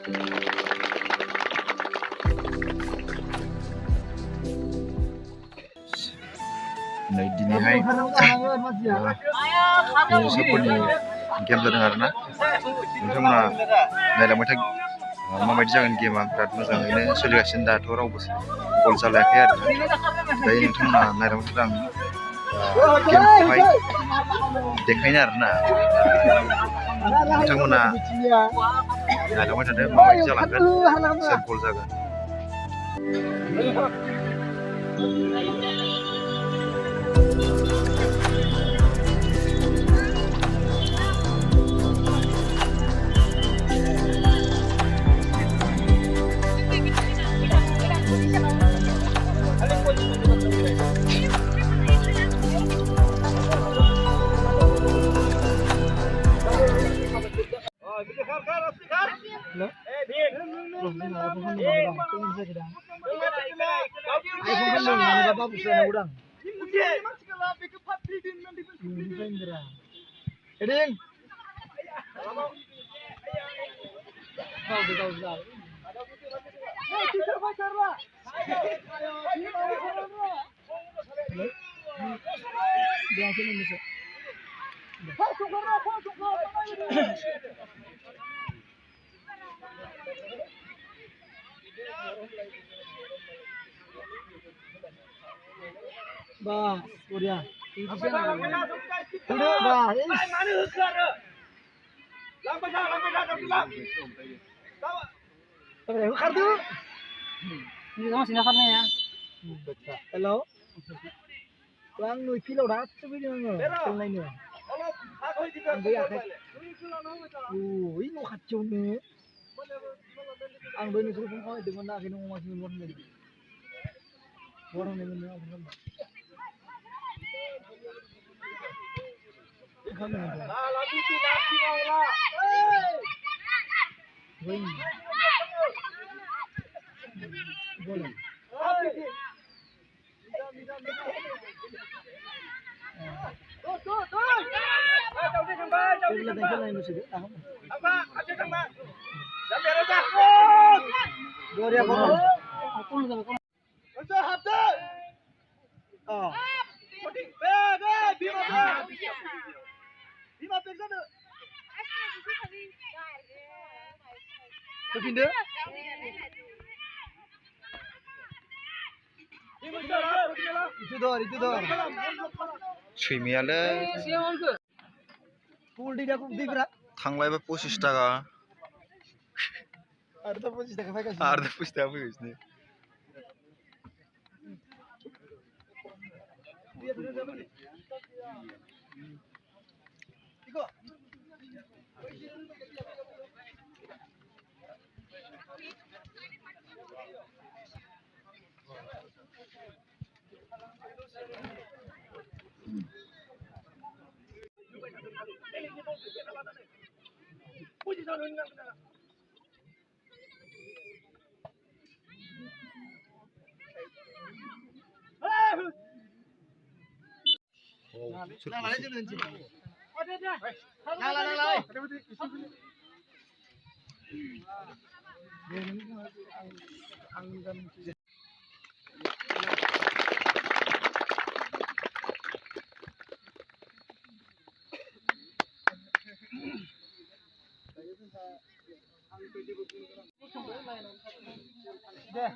Nah, dinihai सबफोरनि गेम जादों आरोना नोंथांमोना नायलांबाय था माबायदि जागोन गेमा बिराद मोजाङैनो सोलिगासिनो दाथ' रावबो गल जालायाखै आरो दायो नोंथांमोना नायलांबाय थादों आं गेमखौहाय देखायनो आरोना नोंथांमोना नायलांबाय थादो माबायदि जालांगोन सोर गल जागोन Bah, Korea. Duduk, bah. Kartu. Ini kamu sini karena ya. Hello. Lang nuôi kilo đá chứ bây giờ trong này nữa. Anh bây giờ thấy. Ui, nó khát chôn nữa. Anh bên này không hỏi đừng có na cái nó mà xin luôn này. Orang ini mana orang mana? Lah, lagi tu nasi lah. Wing. Boleh. Apa? Ada tambah. Dah beres dah. Dua dia kau. Aku nak kau. Oh. Pindah. Itu dor. सैमायालाय थांलायबा 25 थाखा Ada 25 taga faigasini. आरो 25 थाखा फैगासिनो Deh,